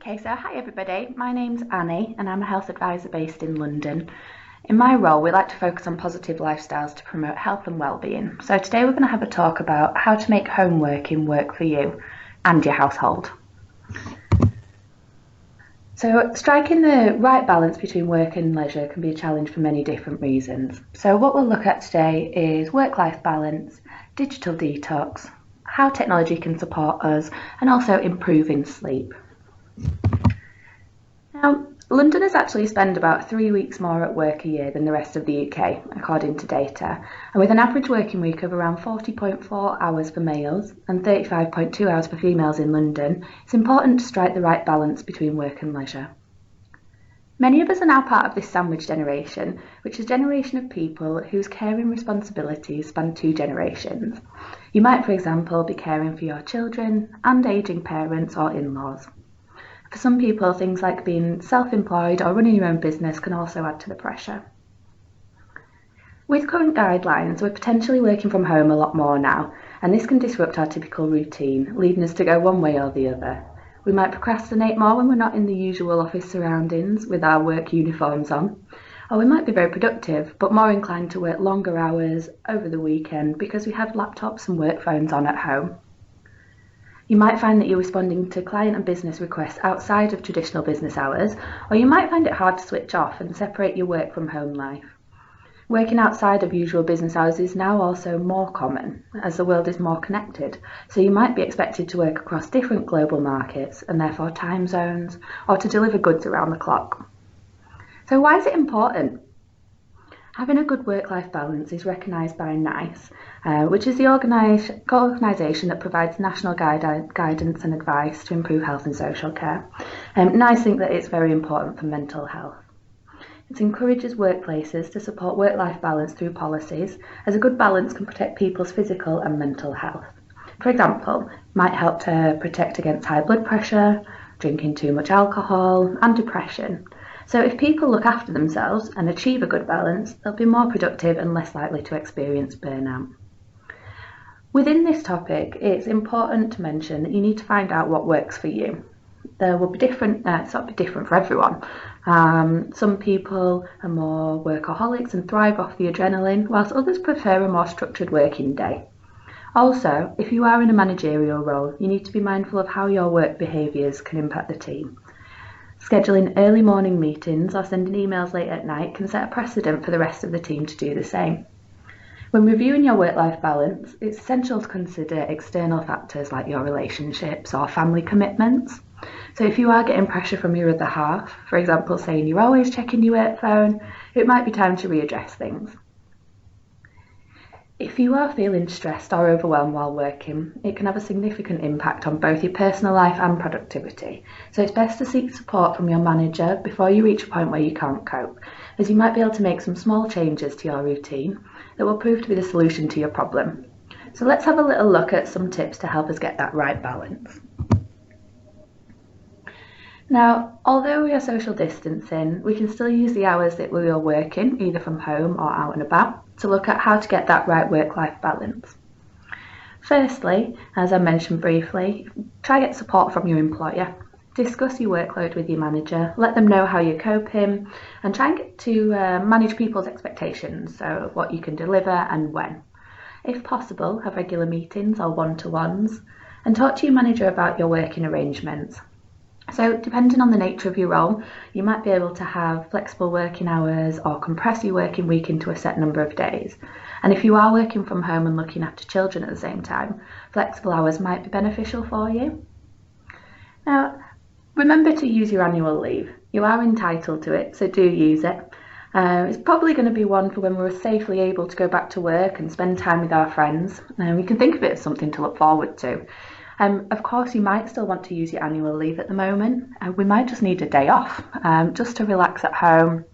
Okay, so hi everybody, my name's Annie and I'm a health advisor based in London. In my role, we like to focus on positive lifestyles to promote health and well-being. So today we're going to have a talk about how to make home working work for you and your household. So striking the right balance between work and leisure can be a challenge for many different reasons. So what we'll look at today is work-life balance, digital detox, how technology can support us, and also improving sleep. Now, Londoners actually spend about 3 weeks more at work a year than the rest of the UK, according to data, and with an average working week of around 40.4 hours for males and 35.2 hours for females in London, it's important to strike the right balance between work and leisure. Many of us are now part of this sandwich generation, which is a generation of people whose caring responsibilities span 2 generations. You might, for example, be caring for your children and ageing parents or in-laws. For some people, things like being self-employed or running your own business can also add to the pressure. With current guidelines, we're potentially working from home a lot more now, and this can disrupt our typical routine, leading us to go one way or the other. We might procrastinate more when we're not in the usual office surroundings with our work uniforms on, or we might be very productive, but more inclined to work longer hours over the weekend because we have laptops and work phones on at home. You might find that you're responding to client and business requests outside of traditional business hours, or you might find it hard to switch off and separate your work from home life. Working outside of usual business hours is now also more common, as the world is more connected, so you might be expected to work across different global markets and therefore time zones, or to deliver goods around the clock. So why is it important? Having a good work-life balance is recognised by NICE, which is the organisation that provides national guidance and advice to improve health and social care. NICE think that it's very important for mental health. It encourages workplaces to support work-life balance through policies, as a good balance can protect people's physical and mental health. For example, it might help to protect against high blood pressure, drinking too much alcohol, and depression. So if people look after themselves and achieve a good balance, they'll be more productive and less likely to experience burnout. Within this topic, it's important to mention that you need to find out what works for you. There will be different for everyone. Some people are more workaholics and thrive off the adrenaline, whilst others prefer a more structured working day. Also, if you are in a managerial role, you need to be mindful of how your work behaviours can impact the team. Scheduling early morning meetings or sending emails late at night can set a precedent for the rest of the team to do the same. When reviewing your work-life balance, it's essential to consider external factors like your relationships or family commitments. So if you are getting pressure from your other half, for example saying you're always checking your work phone, it might be time to readdress things. If you are feeling stressed or overwhelmed while working, it can have a significant impact on both your personal life and productivity. So it's best to seek support from your manager before you reach a point where you can't cope, as you might be able to make some small changes to your routine that will prove to be the solution to your problem. So let's have a little look at some tips to help us get that right balance. Now, although we are social distancing, we can still use the hours that we are working, either from home or out and about, to look at how to get that right work-life balance. Firstly, as I mentioned briefly, try get support from your employer. Discuss your workload with your manager, let them know how you're coping, and try and get to manage people's expectations, so what you can deliver and when. If possible, have regular meetings or one-to-ones, and talk to your manager about your working arrangements. So depending on the nature of your role, you might be able to have flexible working hours or compress your working week into a set number of days. And if you are working from home and looking after children at the same time, flexible hours might be beneficial for you. Now, remember to use your annual leave. You are entitled to it, so do use it. It's probably going to be one for when we're safely able to go back to work and spend time with our friends. We can think of it as something to look forward to. Of course, you might still want to use your annual leave at the moment. We might just need a day off, just to relax at home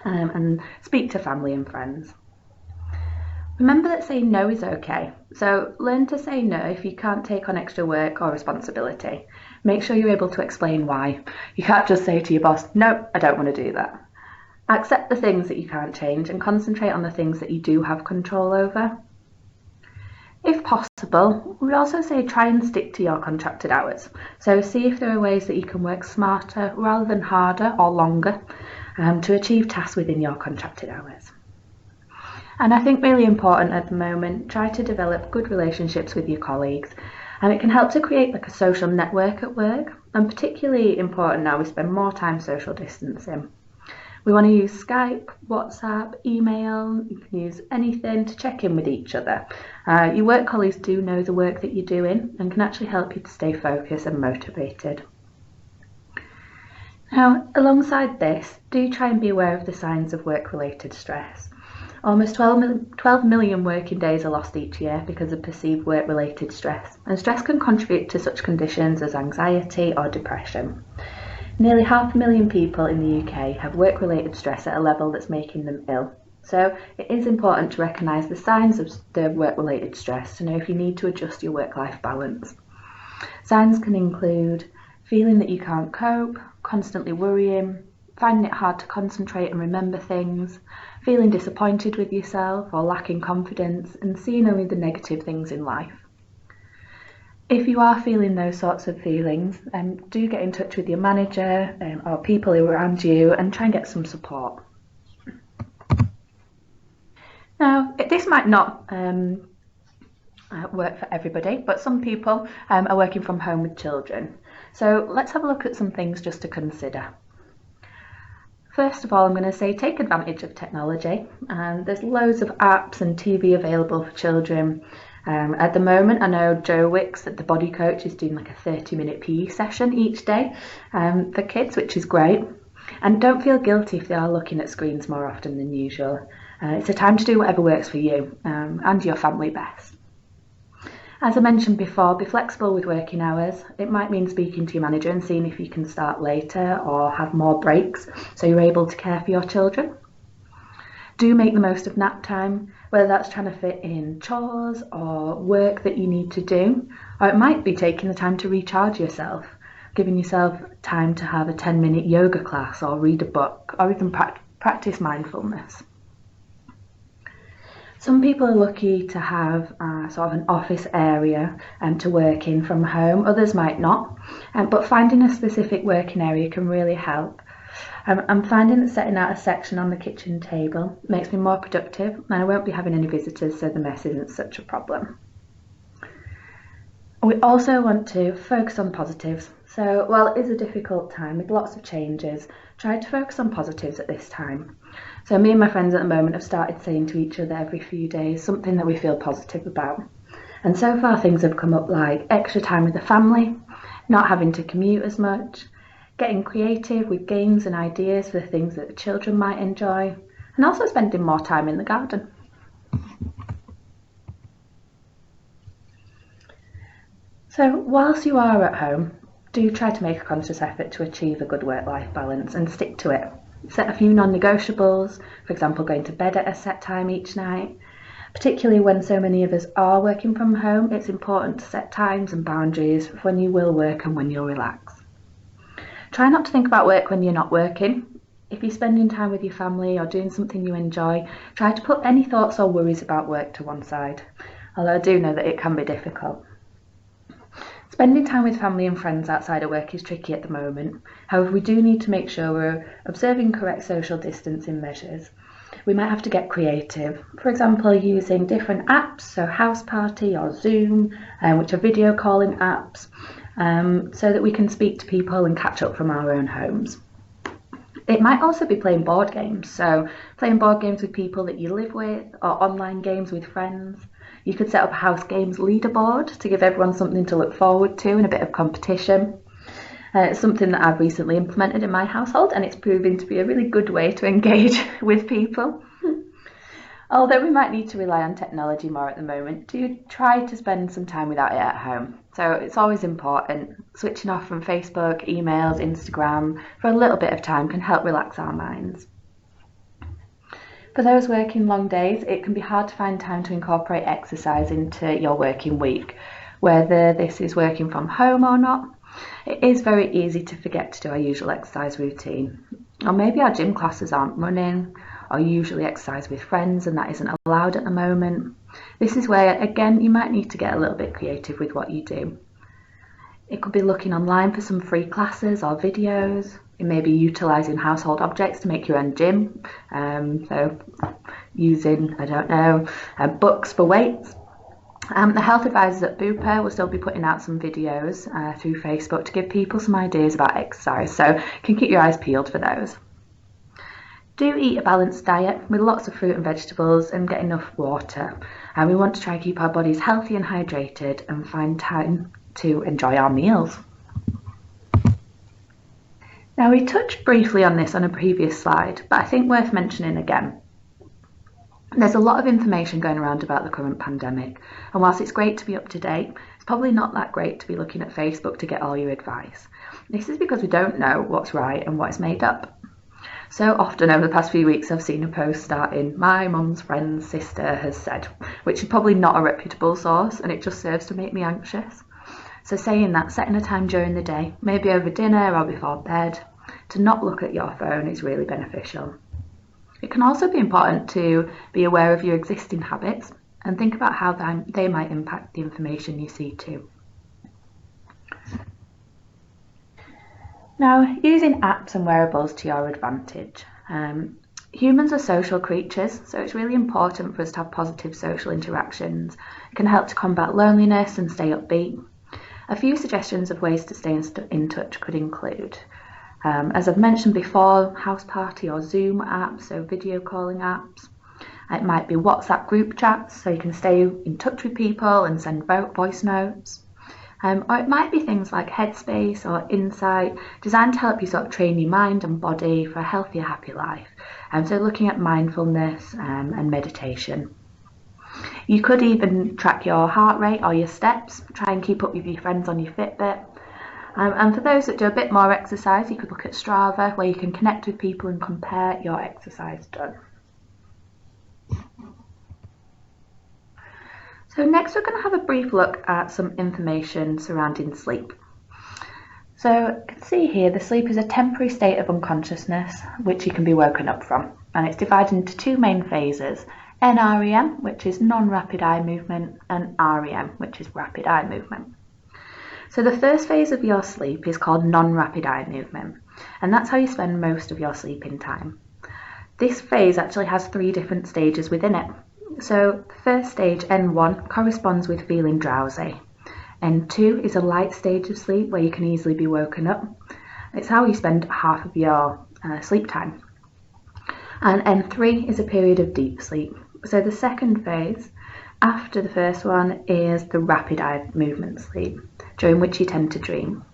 and speak to family and friends. Remember that saying no is okay. So learn to say no if you can't take on extra work or responsibility. Make sure you're able to explain why. You can't just say to your boss, no, I don't want to do that. Accept the things that you can't change and concentrate on the things that you do have control over. If possible, we'd also say try and stick to your contracted hours. So see if there are ways that you can work smarter rather than harder or longer to achieve tasks within your contracted hours. And I think really important at the moment, try to develop good relationships with your colleagues. And it can help to create like a social network at work, and particularly important now we spend more time social distancing. We want to use Skype, WhatsApp, email, you can use anything to check in with each other. Your work colleagues do know the work that you're doing and can actually help you to stay focused and motivated. Now, alongside this, do try and be aware of the signs of work-related stress. Almost 12 million working days are lost each year because of perceived work-related stress, and stress can contribute to such conditions as anxiety or depression. Nearly 500,000 people in the UK have work-related stress at a level that's making them ill. So it is important to recognise the signs of the work-related stress to know if you need to adjust your work-life balance. Signs can include feeling that you can't cope, constantly worrying, finding it hard to concentrate and remember things, feeling disappointed with yourself or lacking confidence, and seeing only the negative things in life. If you are feeling those sorts of feelings, do get in touch with your manager or people who are around you and try and get some support. Now, this might not work for everybody, but some people are working from home with children. So let's have a look at some things just to consider. First of all, I'm going to say take advantage of technology. There's loads of apps and TV available for children. At the moment, I know Jo Wicks at the Body Coach is doing like a 30-minute PE session each day for kids, which is great. And don't feel guilty if they are looking at screens more often than usual. It's a time to do whatever works for you and your family best. As I mentioned before, be flexible with working hours. It might mean speaking to your manager and seeing if you can start later or have more breaks so you're able to care for your children. Do make the most of nap time, whether that's trying to fit in chores or work that you need to do, or it might be taking the time to recharge yourself, giving yourself time to have a 10-minute yoga class or read a book or even practice mindfulness. Some people are lucky to have sort of an office area to work in from home, others might not, but finding a specific working area can really help. I'm finding that setting out a section on the kitchen table makes me more productive and I won't be having any visitors, so the mess isn't such a problem. We also want to focus on positives. So while it is a difficult time with lots of changes, try to focus on positives at this time. So me and my friends at the moment have started saying to each other every few days something that we feel positive about. And so far things have come up like extra time with the family, not having to commute as much, getting creative with games and ideas for the things that the children might enjoy, and also spending more time in the garden. So whilst you are at home, do try to make a conscious effort to achieve a good work-life balance and stick to it. Set a few non-negotiables, for example going to bed at a set time each night. Particularly when so many of us are working from home, it's important to set times and boundaries for when you will work and when you'll relax. Try not to think about work when you're not working. If you're spending time with your family or doing something you enjoy, try to put any thoughts or worries about work to one side, although I do know that it can be difficult. Spending time with family and friends outside of work is tricky at the moment. However, we do need to make sure we're observing correct social distancing measures. We might have to get creative, for example using different apps, so House Party or Zoom, which are video calling apps, so that we can speak to people and catch up from our own homes. It might also be playing board games, so playing board games with people that you live with or online games with friends. You could set up a house games leaderboard to give everyone something to look forward to and a bit of competition. It's something that I've recently implemented in my household and it's proving to be a really good way to engage with people. Although we might need to rely on technology more at the moment, do try to spend some time without it at home. So it's always important. Switching off from Facebook, emails, Instagram for a little bit of time can help relax our minds. For those working long days, it can be hard to find time to incorporate exercise into your working week, whether this is working from home or not. It is very easy to forget to do our usual exercise routine. Or maybe our gym classes aren't running, or usually exercise with friends and that isn't allowed at the moment. This is where, again, you might need to get a little bit creative with what you do. It could be looking online for some free classes or videos. It may be utilising household objects to make your own gym. So using, I don't know, books for weights. The health advisors at Bupa will still be putting out some videos through Facebook to give people some ideas about exercise, so you can keep your eyes peeled for those. Do eat a balanced diet with lots of fruit and vegetables and get enough water. And we want to try and keep our bodies healthy and hydrated and find time to enjoy our meals. Now, we touched briefly on this on a previous slide, but I think worth mentioning again. There's a lot of information going around about the current pandemic, and whilst it's great to be up to date, it's probably not that great to be looking at Facebook to get all your advice. This is because we don't know what's right and what's made up. So often over the past few weeks I've seen a post starting, "My mum's friend's sister has said," which is probably not a reputable source, and it just serves to make me anxious. So saying that, setting a time during the day, maybe over dinner or before bed, to not look at your phone is really beneficial. It can also be important to be aware of your existing habits and think about how they might impact the information you see too. Now, using apps and wearables to your advantage. Humans are social creatures, so it's really important for us to have positive social interactions. It can help to combat loneliness and stay upbeat. A few suggestions of ways to stay in touch could include, as I've mentioned before, house party or Zoom apps, so video calling apps. It might be WhatsApp group chats, so you can stay in touch with people and send voice notes. Or it might be things like Headspace or Insight, designed to help you sort of train your mind and body for a healthier, happy life. So looking at mindfulness and meditation. You could even track your heart rate or your steps, try and keep up with your friends on your Fitbit. And for those that do a bit more exercise, you could look at Strava, where you can connect with people and compare your exercise done. So next we're going to have a brief look at some information surrounding sleep. So you can see here the sleep is a temporary state of unconsciousness which you can be woken up from, and it's divided into two main phases: NREM, which is non-rapid eye movement, and REM, which is rapid eye movement. So the first phase of your sleep is called non-rapid eye movement, and that's how you spend most of your sleeping time. This phase actually has 3 different stages within it. So the first stage, N1, corresponds with feeling drowsy. N2 is a light stage of sleep where you can easily be woken up. It's how you spend half of your sleep time. And N3 is a period of deep sleep. So the second phase, after the first one, is the rapid eye movement sleep, during which you tend to dream.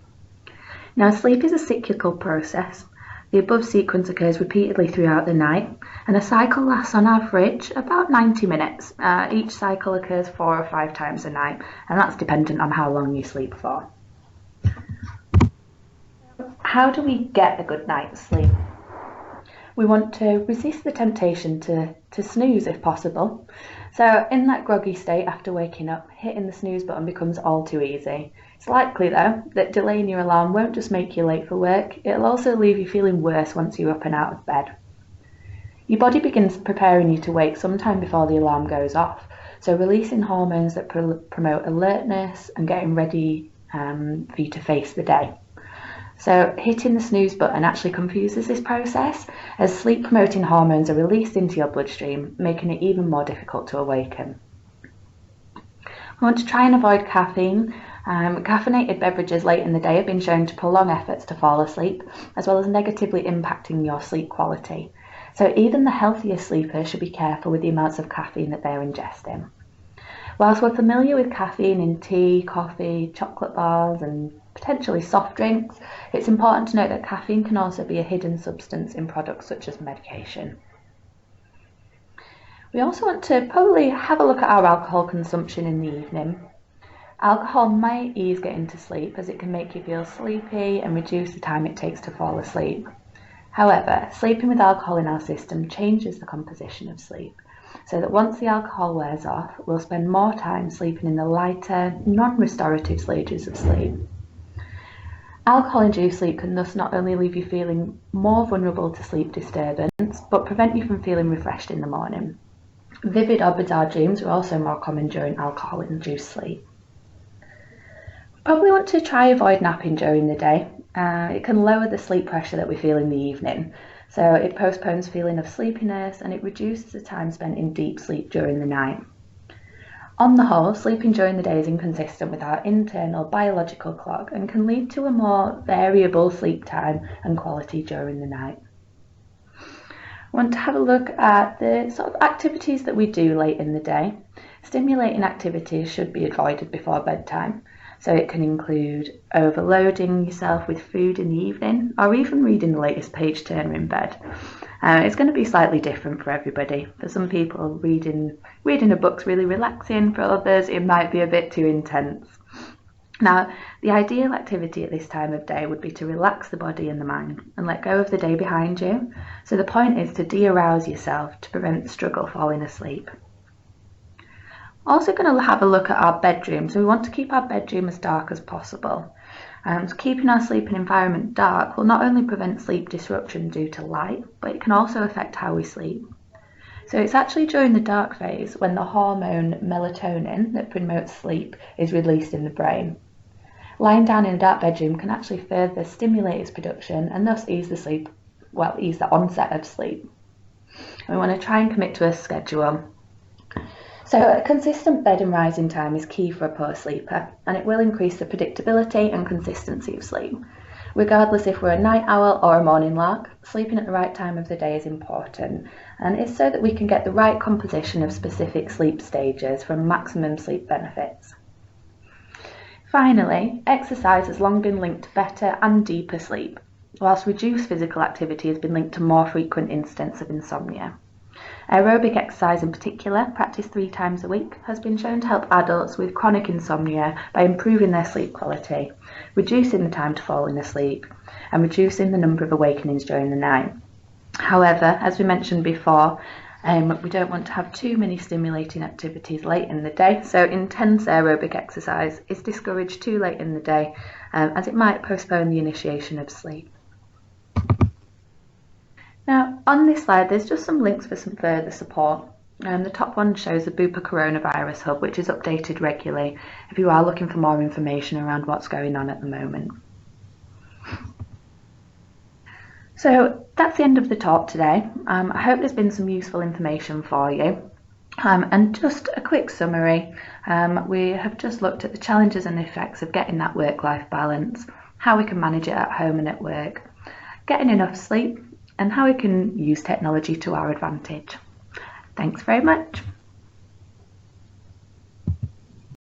Now, sleep is a cyclical process. The above sequence occurs repeatedly throughout the night, and a cycle lasts on average about 90 minutes. Each cycle occurs 4 or 5 times a night, and that's dependent on how long you sleep for. How do we get a good night's sleep? We want to resist the temptation to snooze if possible. So in that groggy state after waking up, hitting the snooze button becomes all too easy. It's likely though that delaying your alarm won't just make you late for work, it'll also leave you feeling worse once you're up and out of bed. Your body begins preparing you to wake sometime before the alarm goes off, so releasing hormones that promote alertness and getting ready for you to face the day. So hitting the snooze button actually confuses this process, as sleep promoting hormones are released into your bloodstream, making it even more difficult to awaken. We want to try and avoid caffeine. Caffeinated beverages late in the day have been shown to prolong efforts to fall asleep, as well as negatively impacting your sleep quality. So even the healthiest sleepers should be careful with the amounts of caffeine that they're ingesting. Whilst we're familiar with caffeine in tea, coffee, chocolate bars and potentially soft drinks, it's important to note that caffeine can also be a hidden substance in products such as medication. We also want to probably have a look at our alcohol consumption in the evening. Alcohol might ease getting to sleep, as it can make you feel sleepy and reduce the time it takes to fall asleep. However, sleeping with alcohol in our system changes the composition of sleep, so that once the alcohol wears off, we'll spend more time sleeping in the lighter, non-restorative stages of sleep. Alcohol-induced sleep can thus not only leave you feeling more vulnerable to sleep disturbance, but prevent you from feeling refreshed in the morning. Vivid or bizarre dreams are also more common during alcohol-induced sleep. Probably want to try avoid napping during the day. It can lower the sleep pressure that we feel in the evening. So it postpones feeling of sleepiness and it reduces the time spent in deep sleep during the night. On the whole, sleeping during the day is inconsistent with our internal biological clock and can lead to a more variable sleep time and quality during the night. I want to have a look at the sort of activities that we do late in the day. Stimulating activities should be avoided before bedtime. So it can include overloading yourself with food in the evening or even reading the latest page turner in bed. It's going to be slightly different for everybody. For some people, reading a book's really relaxing. For others, it might be a bit too intense. Now, the ideal activity at this time of day would be to relax the body and the mind and let go of the day behind you. So the point is to de-arouse yourself to prevent the struggle falling asleep. Also going to have a look at our bedroom. So we want to keep our bedroom as dark as possible. So keeping our sleeping environment dark will not only prevent sleep disruption due to light, but it can also affect how we sleep. So it's actually during the dark phase when the hormone melatonin that promotes sleep is released in the brain. Lying down in a dark bedroom can actually further stimulate its production and thus ease the onset of sleep. We want to try and commit to a schedule. So a consistent bed and rising time is key for a poor sleeper, and it will increase the predictability and consistency of sleep. Regardless if we're a night owl or a morning lark, sleeping at the right time of the day is important, and it's so that we can get the right composition of specific sleep stages for maximum sleep benefits. Finally, exercise has long been linked to better and deeper sleep, whilst reduced physical activity has been linked to more frequent incidents of insomnia. Aerobic exercise in particular, practiced 3 times a week, has been shown to help adults with chronic insomnia by improving their sleep quality, reducing the time to falling asleep, and reducing the number of awakenings during the night. However, as we mentioned before, we don't want to have too many stimulating activities late in the day, so intense aerobic exercise is discouraged too late in the day, as it might postpone the initiation of sleep. Now, on this slide, there's just some links for some further support. The top one shows the Bupa Coronavirus Hub, which is updated regularly if you are looking for more information around what's going on at the moment. So that's the end of the talk today. I hope there's been some useful information for you. And just a quick summary, we have just looked at the challenges and effects of getting that work-life balance, how we can manage it at home and at work, getting enough sleep, and how we can use technology to our advantage. Thanks very much.